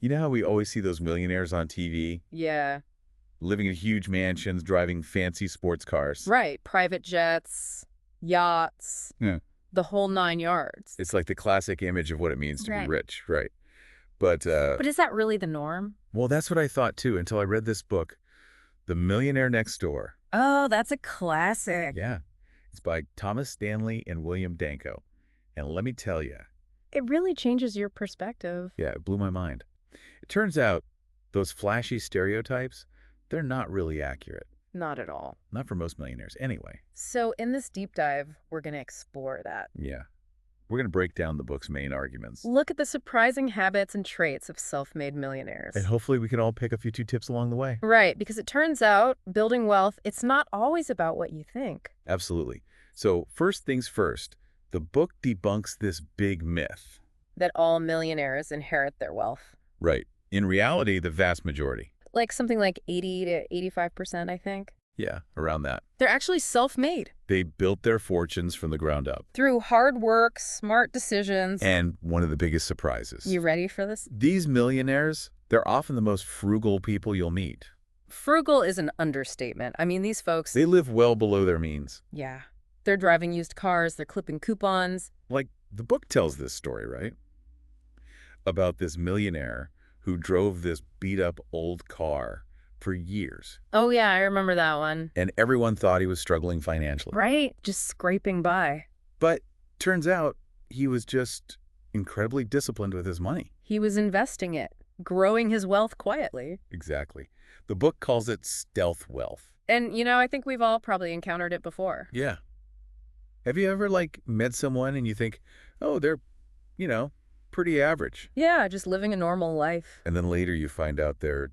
You know how we always see those millionaires on TV, Yeah. living in huge mansions, driving fancy sports cars? Right. Private jets, yachts, Yeah. the whole nine yards. It's like the classic image of what it means to be Right. rich, right? But, But is that really the norm? well, that's what I thought too until I read this book, The Millionaire Next Door. Oh, that's a classic. Yeah. It's by Thomas Stanley and William Danko. And let me tell you, It really changes your perspective. yeah, it blew my mind. It turns out those flashy stereotypes, they're not really accurate. Not at all. Not for most millionaires anyway. So in this deep dive, we're going to explore that. Yeah. We're going to break down the book's main arguments. Look at the surprising habits and traits of self-made millionaires. And hopefully we can all pick a few tips along the way. Right, because it turns out building wealth, it's not always about what you think. Absolutely. So first things first, the book debunks this big myth. That all millionaires inherit their wealth. Right. In reality, the vast majority. Like something like 80 to 85%, I think. Yeah, around that. They're actually self-made. They built their fortunes from the ground up. Through hard work, smart decisions. And one of the biggest surprises. You ready for this? These millionaires, they're often the most frugal people you'll meet. Frugal is an understatement. I mean, these folks, They live well below their means. yeah, they're driving used cars, they're clipping coupons. Like, the book tells this story, right? About this millionaire who drove this beat-up old car for years. Oh, yeah, I remember that one. And everyone thought he was struggling financially. Right? Just scraping by. But turns out he was just incredibly disciplined with his money. He was investing it, growing his wealth quietly. Exactly. The book calls it stealth wealth. And, you know, I think we've all probably encountered it before. Yeah. Have you ever, like, met someone and you think, oh, they're, pretty average. Yeah, just living a normal life. And then later you find out they're,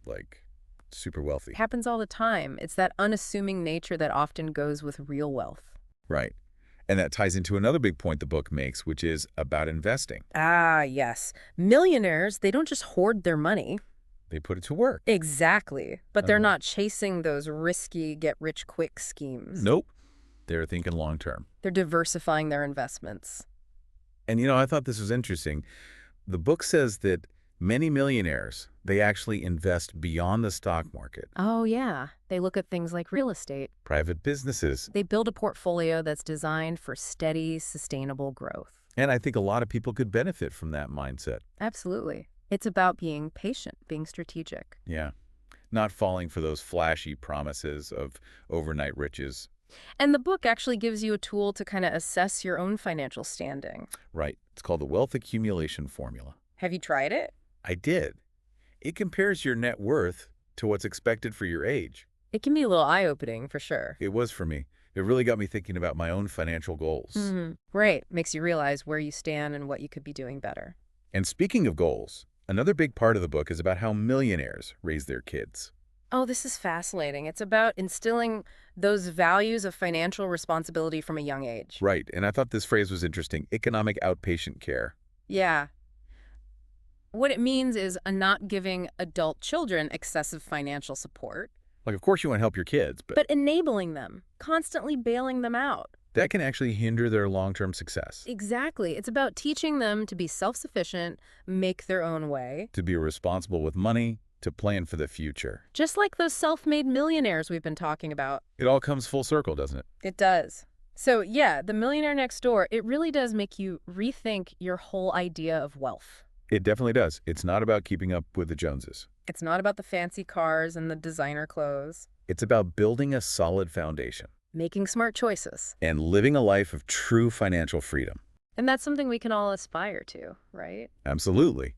like, super wealthy. Happens all the time. It's that unassuming nature that often goes with real wealth. Right. And that ties into another big point the book makes, which is about investing. Ah, yes. Millionaires, they don't just hoard their money. They put it to work. Exactly. But they're Uh-huh. not chasing those risky get-rich-quick schemes. Nope. They're thinking long term. They're diversifying their investments. And, I thought this was interesting. The book says that many millionaires, they actually invest beyond the stock market. Oh, yeah. They look at things like real estate. Private businesses. They build a portfolio that's designed for steady, sustainable growth. And I think a lot of people could benefit from that mindset. Absolutely. It's about being patient, being strategic. Yeah. Not falling for those flashy promises of overnight riches. And the book actually gives you a tool to kind of assess your own financial standing. Right. It's called the wealth accumulation formula. Have you tried it? I did. It compares your net worth to what's expected for your age. It can be a little eye-opening, for sure. It was for me. It really got me thinking about my own financial goals. Right. Makes you realize where you stand and what you could be doing better. And speaking of goals, another big part of the book is about how millionaires raise their kids. Oh, this is fascinating. It's about instilling those values of financial responsibility from a young age. Right. And I thought this phrase was interesting. Economic outpatient care. Yeah. What it means is not giving adult children excessive financial support, Like, of course you want to help your kids, but but enabling them, constantly bailing them out. that can actually hinder their long-term success. Exactly. It's about teaching them to be self-sufficient, make their own way, To be responsible with money, to plan for the future. just like those self-made millionaires we've been talking about. It all comes full circle, doesn't it? It does. So yeah, The Millionaire Next Door, it really does make you rethink your whole idea of wealth. It definitely does. It's not about keeping up with the Joneses. It's not about the fancy cars and the designer clothes. It's about building a solid foundation Making smart choices. and living a life of true financial freedom. And that's something we can all aspire to, right? Absolutely.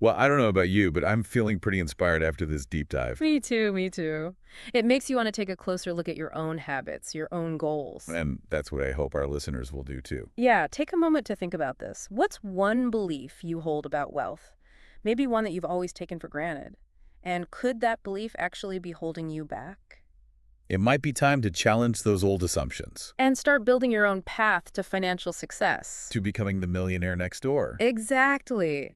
Well, I don't know about you, but I'm feeling pretty inspired after this deep dive. Me too, me too. It makes you want to take a closer look at your own habits, your own goals. And that's what I hope our listeners will do too. Yeah, take a moment to think about this. What's one belief you hold about wealth? Maybe one that you've always taken for granted. And could that belief actually be holding you back? It might be time to challenge those old assumptions. And start building your own path to financial success. To becoming the millionaire next door. Exactly.